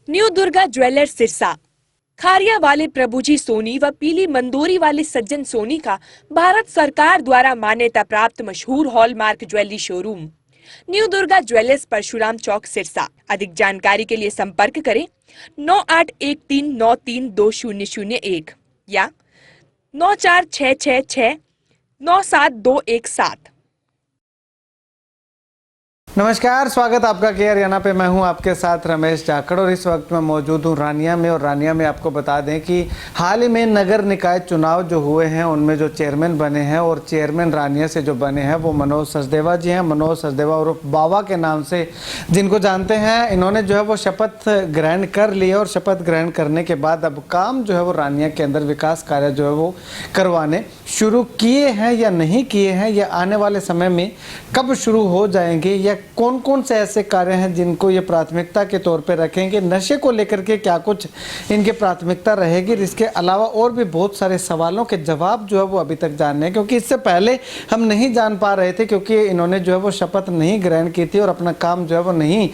New Durga jewellers Sirsa. Khariya वाले प्रभुजी सोनी व पीली मंदोरी वाले सज्जन सोनी का भारत सरकार द्वारा मान्यता प्राप्त मशहूर hallmark jewellery showroom new Durga jewellers Parshuram Chowk Sirsa. अधिक जानकारी के लिए संपर्क करें 9813932001 या 9466697217। नमस्कार, स्वागत आपका के हरियाणा पे। मैं हूं आपके साथ रमेश जाखड़ और इस वक्त मैं मौजूद हूं रानिया में। और रानिया में आपको बता दें कि हाल ही में नगर निकाय चुनाव जो हुए हैं उनमें जो चेयरमैन बने हैं और चेयरमैन रानिया से जो बने हैं वो मनोज सचदेवा जी हैं। मनोज सचदेवा और बाबा के नाम से जिनको जानते हैं, इन्होंने जो है वो शपथ ग्रहण कर ली और शपथ ग्रहण करने के बाद अब काम जो है वो रानिया के अंदर विकास कार्य जो है वो करवाने शुरू किए हैं या नहीं किए हैं, या आने वाले समय में कब शुरू हो जाएंगे, या कौन कौन से ऐसे कार्य हैं जिनको ये प्राथमिकता के तौर पे रखेंगे, नशे को लेकर के क्या कुछ इनके प्राथमिकता रहेगी। इसके अलावा और भी बहुत सारे सवालों के जवाब जो है वो अभी तक जानने हैं, क्योंकि इससे पहले हम नहीं जान पा रहे थे, क्योंकि इन्होंने जो है वो शपथ नहीं ग्रहण की थी और अपना काम जो है वो नहीं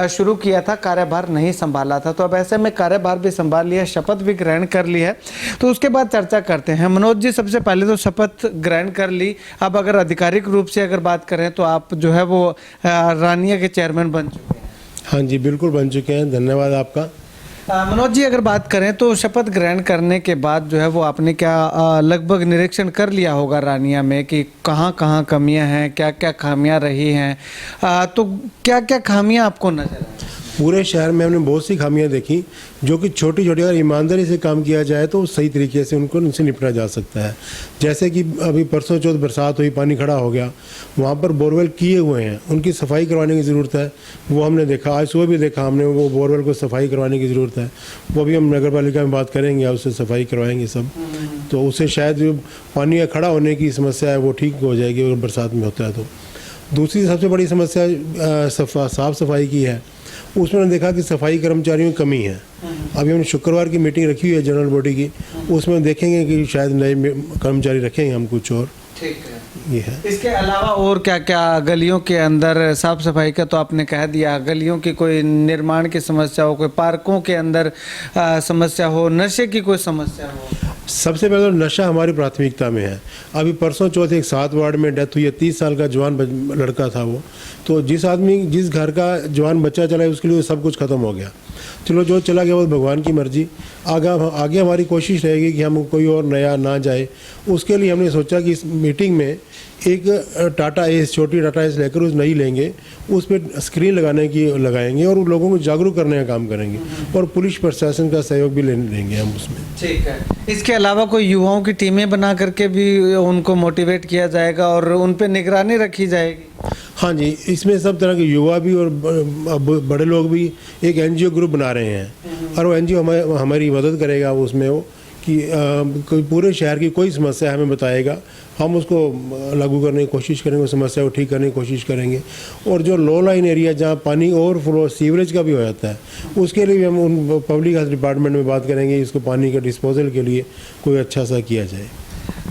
शुरू किया था, कार्यभार नहीं संभाला था। तो अब ऐसे में कार्यभार भी संभाल लिया, शपथ भी ग्रहण कर ली है, तो उसके बाद चर्चा करते हैं। मनोज जी, सबसे पहले तो शपथ ग्रहण कर ली, अब अगर आधिकारिक रूप से अगर बात करें तो आप जो है वो रानिया के चेयरमैन बन चुके हैं। हाँ जी, बिल्कुल बन चुके हैं, धन्यवाद आपका। मनोज जी, अगर बात करें तो शपथ ग्रहण करने के बाद जो है वो आपने क्या लगभग निरीक्षण कर लिया होगा रानिया में कि कहाँ कहाँ कमियां हैं, क्या क्या खामियां रही हैं, तो क्या क्या खामियां आपको नजर आई? पूरे शहर में हमने बहुत सी खामियां देखी, जो कि छोटी छोटी अगर ईमानदारी से काम किया जाए तो सही तरीके से उनसे निपटा जा सकता है। जैसे कि अभी परसों चौथ बरसात हुई, पानी खड़ा हो गया, वहाँ पर बोरवेल किए हुए हैं, उनकी सफाई करवाने की ज़रूरत है। वो हमने देखा, आज सुबह भी देखा हमने, वो बोरवेल को सफाई करवाने की ज़रूरत है। वो भी हम नगर पालिका में बात करेंगे, उससे सफाई करवाएंगे सब, तो उससे शायद जो पानी खड़ा होने की समस्या है वो ठीक हो जाएगी अगर बरसात में होता है तो। दूसरी सबसे बड़ी समस्या साफ़ सफाई की है। उसमें हमने देखा कि सफाई कर्मचारियों की कमी है। अभी हमने शुक्रवार की मीटिंग रखी हुई है जनरल बॉडी की, उसमें देखेंगे कि शायद नए कर्मचारी रखेंगे हम कुछ और। ठीक है, ये है। इसके अलावा और क्या क्या गलियों के अंदर साफ सफाई का तो आपने कह दिया, गलियों की कोई निर्माण की समस्या हो, कोई पार्कों के अंदर समस्या हो, नशे की कोई समस्या हो? सबसे पहले तो नशा हमारी प्राथमिकता में है। अभी परसों चौथ एक 7 वार्ड में डेथ हुई है, 30 साल का जवान लड़का था वो। तो जिस घर का जवान बच्चा चला है उसके लिए सब कुछ खत्म हो गया। चलो, जो चला गया वो भगवान की मर्जी। आगे हमारी कोशिश रहेगी कि हम कोई और नया ना जाए। उसके लिए हमने सोचा कि इस मीटिंग में एक टाटा एस, छोटी टाटा एस लेकर उस नई लेंगे, उस पर स्क्रीन लगाएंगे और लोगों को जागरूक करने का काम करेंगे, और पुलिस प्रशासन का सहयोग भी लेंगे हम उसमें। ठीक है। इसके अलावा कोई युवाओं की टीमें बना करके भी उनको मोटिवेट किया जाएगा और उन पर निगरानी रखी जाएगी? हाँ जी, इसमें सब तरह के युवा भी और बड़े लोग भी एक एनजीओ ग्रुप बना रहे हैं, और वो एनजीओ हमारी मदद करेगा उसमें, वो कि कोई पूरे शहर की कोई समस्या हमें बताएगा, हम उसको लागू करने की कोशिश करेंगे, उस समस्या को ठीक करने की कोशिश करेंगे। और जो लो लाइन एरिया जहाँ पानी ओवरफ्लो सीवरेज का भी हो जाता है, उसके लिए भी हम उन पब्लिक हेल्थ डिपार्टमेंट में बात करेंगे, इसको पानी के डिस्पोजल के लिए कोई अच्छा सा किया जाए।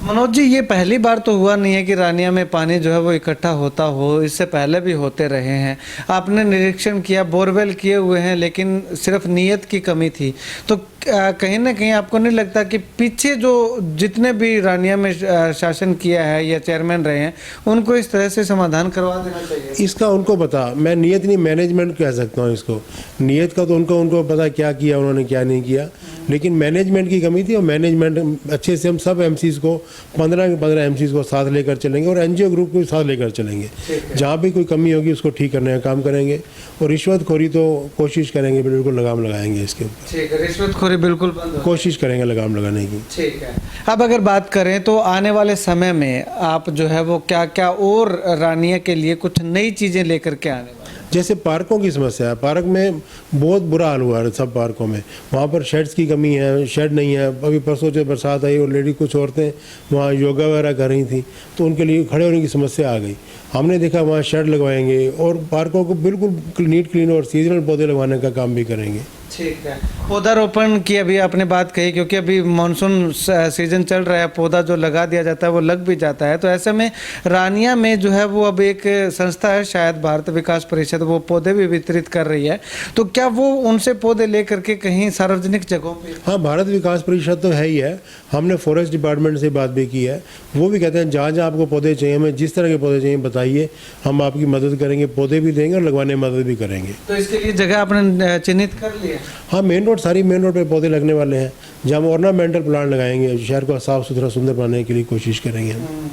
मनोज जी, ये पहली बार तो हुआ नहीं है कि रानिया में पानी जो है वो इकट्ठा होता हो, इससे पहले भी होते रहे हैं। आपने निरीक्षण किया, बोरवेल किए हुए हैं, लेकिन सिर्फ नीयत की कमी थी। तो कहीं ना कहीं आपको नहीं लगता कि पीछे जो जितने भी रानिया में शासन किया है या चेयरमैन रहे हैं, उनको इस तरह से समाधान करवा देना चाहिए? इसका उनको पता, मैं नीयत नहीं, मैनेजमेंट कह सकता हूँ इसको। नीयत का तो उनको पता क्या किया उन्होंने, क्या नहीं किया, लेकिन मैनेजमेंट की कमी थी। और मैनेजमेंट अच्छे से, हम सब एमसीज को 15 के 15 एमसीज को साथ लेकर चलेंगे और एनजीओ ग्रुप को साथ लेकर चलेंगे। जहाँ भी कोई कमी होगी उसको ठीक करने का काम करेंगे, और रिश्वतखोरी तो कोशिश करेंगे, बिल्कुल लगाम लगाएंगे इसके ऊपर। ठीक है, रिश्वतखोरी बिल्कुल बंद हो, कोशिश करेंगे लगाम लगाने की। ठीक है। अब अगर बात करें तो आने वाले समय में आप जो है वो क्या क्या और रानिया के लिए कुछ नई चीज़ें लेकर के आने वाले? जैसे पार्कों की समस्या है, पार्क में बहुत बुरा हाल हुआ है सब पार्कों में। वहाँ पर शेड्स की कमी है, शेड नहीं है। अभी परसों जो बरसात आई और लेडी कुछ औरतें वहाँ योगा वगैरह कर रही थी, तो उनके लिए खड़े होने की समस्या आ गई। हमने देखा वहाँ शेड लगवाएंगे और पार्कों को बिल्कुल नीट क्लीन और सीजनल पौधे लगवाने का काम भी करेंगे। ठीक है। पौधारोपण की अभी आपने बात कही, क्योंकि अभी मानसून सीजन चल रहा है, पौधा जो लगा दिया जाता है वो लग भी जाता है, तो ऐसे में रानिया में जो है वो अब एक संस्था है शायद भारत विकास परिषद, वो पौधे भी वितरित कर रही है, तो क्या वो उनसे पौधे लेकर के कहीं सार्वजनिक जगहों पे? हाँ, भारत विकास परिषद तो है ही है। हमने फॉरेस्ट डिपार्टमेंट से बात भी की है, वो भी कहते हैं जहाँ जहाँ आपको पौधे चाहिए, हमें जिस तरह के पौधे चाहिए बताइए, हम आपकी मदद करेंगे, पौधे भी देंगे और लगवाने में मदद भी करेंगे। तो इसके लिए जगह आपने चिन्हित कर ली है? हाँ, मेन रोड, सारी मेन रोड पे पौधे लगने वाले हैं, जहाँ हम ऑर्नामेंटल प्लांट लगाएंगे, शहर को साफ़ सुथरा सुंदर बनाने के लिए कोशिश करेंगे हम।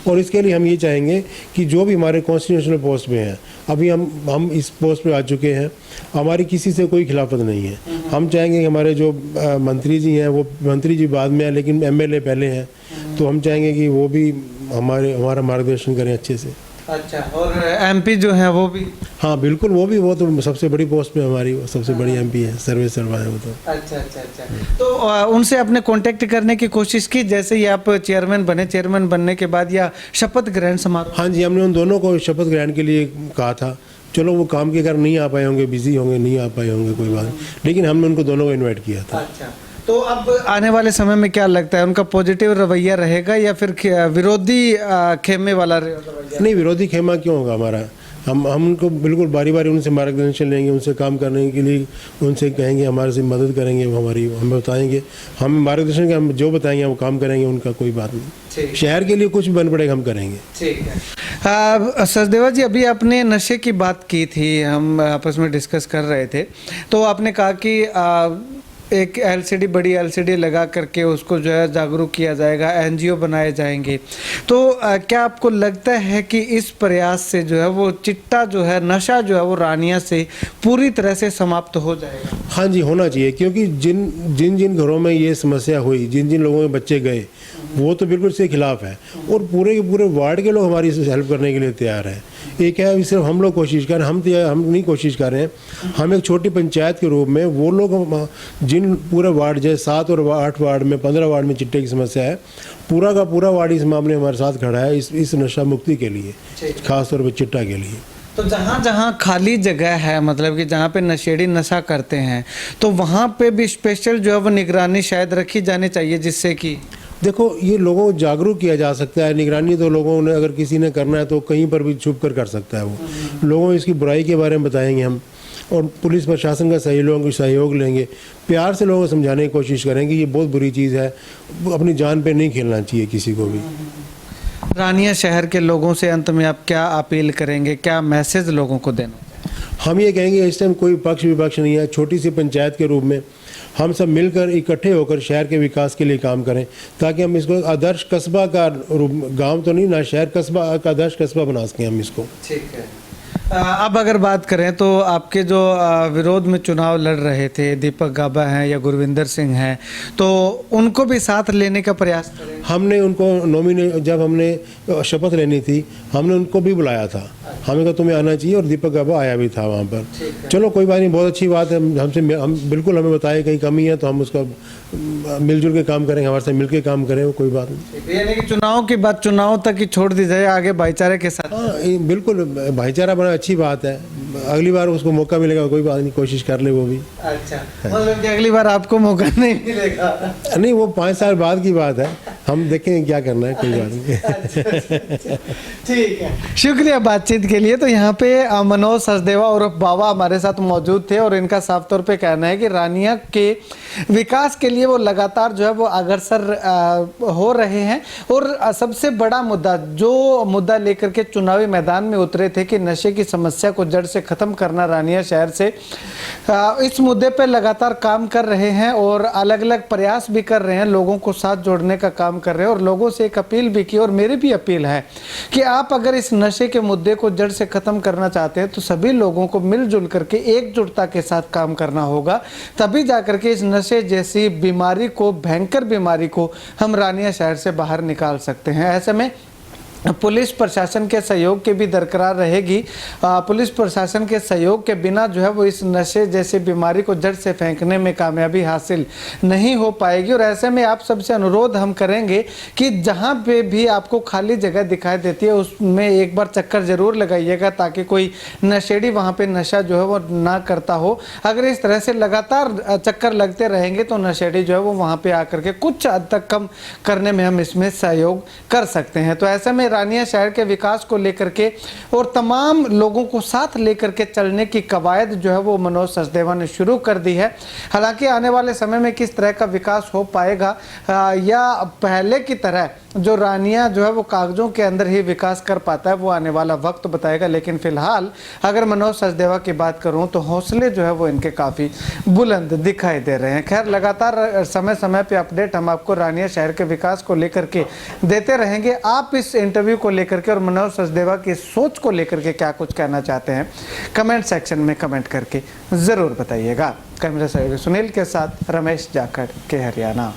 और इसके लिए हम ये चाहेंगे कि जो भी हमारे कॉन्स्टिट्यूशनल पोस्ट में हैं, अभी हम इस पोस्ट पे आ चुके हैं, हमारी किसी से कोई खिलाफत नहीं है। हम चाहेंगे कि हमारे जो मंत्री जी हैं, वो मंत्री जी बाद में हैं लेकिन एमएलए पहले हैं, तो हम चाहेंगे कि वो भी हमारा मार्गदर्शन करें अच्छे से। अच्छा, और एमपी जो है वो भी? हाँ बिल्कुल, वो तो सबसे बड़ी पोस्ट पे हमारी, वो सबसे बड़ी एमपी है, सर्वे सर्वा है वो तो। अच्छा अच्छा अच्छा। तो उनसे आपने कांटेक्ट करने की कोशिश की, जैसे ही आप चेयरमैन बने, चेयरमैन बनने के बाद या शपथ ग्रहण समारोह? हाँ जी, हमने उन दोनों को शपथ ग्रहण के लिए कहा था। चलो वो काम के कारण नहीं आ पाए होंगे, बिजी होंगे, नहीं आ पाए होंगे, कोई बात नहीं, लेकिन हमने उनको दोनों को इन्वाइट किया था। अच्छा, तो अब आने वाले समय में क्या लगता है, उनका पॉजिटिव रवैया रहेगा या फिर विरोधी खेमे वाला रवैया? नहीं, विरोधी खेमा क्यों होगा हमारा। हम उनको बिल्कुल बारी बारी उनसे मार्गदर्शन लेंगे, उनसे काम करने के लिए उनसे कहेंगे, हमारे से मदद करेंगे, वो हमें बताएंगे, हम मार्गदर्शन के हम जो बताएंगे वो काम करेंगे, उनका कोई बात नहीं। शहर के लिए कुछ भी बन पड़ेगा हम करेंगे। ठीक है। सचदेवा जी, अभी आपने नशे की बात की थी, हम आपस में डिस्कस कर रहे थे, तो आपने कहा कि एक एलसीडी, बड़ी एलसीडी लगा करके उसको जो है जागरूक किया जाएगा, एनजीओ बनाए जाएंगे, तो क्या आपको लगता है कि इस प्रयास से जो है वो चिट्टा जो है, नशा जो है वो रानिया से पूरी तरह से समाप्त हो जाएगा? हाँ जी, होना चाहिए, क्योंकि जिन घरों में ये समस्या हुई, जिन लोगों के बच्चे गए, वो तो बिल्कुल इसके खिलाफ है, और पूरे के पूरे वार्ड के लोग हमारी हेल्प करने के लिए तैयार हैं। एक है सिर्फ हम लोग कोशिश कर रहे हैं, हम नहीं कोशिश कर रहे हैं, हम एक छोटी पंचायत के रूप में, वो लोग जिन पूरे वार्ड, जैसे 7 और 8 वार्ड में, 15 वार्ड में चिट्टे की समस्या है, पूरा का पूरा वार्ड इस मामले में हमारे साथ खड़ा है, इस नशा मुक्ति के लिए, खास तौर पर चिट्टा के लिए। तो जहाँ जहाँ खाली जगह है, मतलब कि जहाँ पे नशेड़ी नशा करते हैं, तो वहाँ पे भी स्पेशल जो है वो निगरानी शायद रखी जानी चाहिए, जिससे कि देखो, ये लोगों को जागरूक किया जा सकता है। निगरानी तो लोगों ने, अगर किसी ने करना है तो कहीं पर भी छुप कर सकता है। वो लोगों को इसकी बुराई के बारे में बताएंगे हम, और पुलिस प्रशासन का सहयोग लेंगे, प्यार से लोगों को समझाने की कोशिश करेंगे ये बहुत बुरी चीज़ है, अपनी जान पे नहीं खेलना चाहिए किसी को भी। रानिया शहर के लोगों से अंत में आप क्या अपील करेंगे, क्या मैसेज लोगों को देना? हम ये कहेंगे, इस टाइम कोई पक्ष विपक्ष नहीं है, छोटी सी पंचायत के रूप में हम सब मिलकर इकट्ठे होकर शहर के विकास के लिए काम करें, ताकि हम इसको आदर्श कस्बा का रूप, गांव तो नहीं ना, शहर कस्बा का आदर्श कस्बा बना सकें हम इसको। ठीक है। अब अगर बात करें तो आपके जो विरोध में चुनाव लड़ रहे थे, दीपक गाबा हैं या गुरविंदर सिंह हैं, तो उनको भी साथ लेने का प्रयास करें? हमने उनको जब हमने शपथ लेनी थी, हमने उनको भी बुलाया था, हमें कहा तुम्हें आना चाहिए, और दीपक गाबा आया भी था वहाँ पर। चलो कोई बात नहीं, बहुत अच्छी बात है, हम बिल्कुल, हमें बताए कहीं कमी है तो हम उसका मिलजुल के काम करेंगे, हमारे साथ मिलकर काम करें, वो कोई बात नहीं। यानी कि चुनाव की बात चुनाव तक ही छोड़ दी जाए, आगे भाईचारे के साथ? हाँ बिल्कुल, भाईचारा बना अच्छी बात है, अगली बार उसको मौका मिलेगा, कोई बात नहीं, कोशिश कर ले वो भी। अच्छा, मतलब कि अगली बार आपको मौका नहीं मिलेगा? नहीं, वो 5 साल बाद की बात है, हम देखेंगे क्या करना है, कोई बात नहीं। ठीक है, शुक्रिया बातचीत के लिए। तो यहाँ पे मनोज सचदेवा और बाबा हमारे साथ मौजूद थे, और इनका साफ तौर पे कहना है कि रानिया के विकास के लिए वो लगातार जो है वो अग्रसर हो रहे हैं, और सबसे बड़ा मुद्दा लेकर के चुनावी मैदान में उतरे थे कि नशे की समस्या को जड़ से खत्म करना रानिया शहर से, इस मुद्दे पे लगातार काम कर रहे हैं और अलग अलग प्रयास भी कर रहे हैं, लोगों को साथ जोड़ने का काम कर रहे हैं, और लोगों से एक अपील भी की, और मेरी भी अपील है कि आप अगर इस नशे के मुद्दे को जड़ से खत्म करना चाहते हैं तो सभी लोगों को मिलजुल करके एकजुटता के साथ काम करना होगा, तभी जाकर के इस नशे जैसी बीमारी को, भयंकर बीमारी को हम रानिया शहर से बाहर निकाल सकते हैं। ऐसे में पुलिस प्रशासन के सहयोग के भी दरकरार रहेगी। पुलिस प्रशासन के सहयोग के बिना जो है वो इस नशे जैसी बीमारी को जड़ से फेंकने में कामयाबी हासिल नहीं हो पाएगी। और ऐसे में आप सबसे अनुरोध हम करेंगे कि जहां पे भी आपको खाली जगह दिखाई देती है उसमें एक बार चक्कर जरूर लगाइएगा, ताकि कोई नशेड़ी वहां पे नशा जो है वो ना करता हो। अगर इस तरह से लगातार चक्कर लगते रहेंगे तो नशेड़ी जो है वो वहां पे आकर के कुछ हद तक कम करने में हम इसमें सहयोग कर सकते हैं। तो ऐसे में रानिया शहर के विकास को लेकर के और तमाम लोगों को साथ लेकर के चलने की कवायद जो है वो मनोज सचदेवा ने शुरू कर दी है। हालांकि आने वाले समय में किस तरह का विकास हो पाएगा या पहले की तरह जो रानिया जो है वो कागजों के अंदर ही विकास कर पाता है, वो आने वाला वक्त बताएगा। लेकिन फिलहाल अगर मनोज सचदेवा की बात करूं तो हौसले जो है वो इनके काफ़ी बुलंद दिखाई दे रहे हैं। खैर, लगातार समय समय पे अपडेट हम आपको रानिया शहर के विकास को लेकर के देते रहेंगे। आप इस इंटरव्यू को लेकर के और मनोज सचदेवा की सोच को लेकर के क्या कुछ कहना चाहते हैं, कमेंट सेक्शन में कमेंट करके ज़रूर बताइएगा। कैमरा सहयोगी सुनील के साथ रमेश जाखड़ के हरियाणा।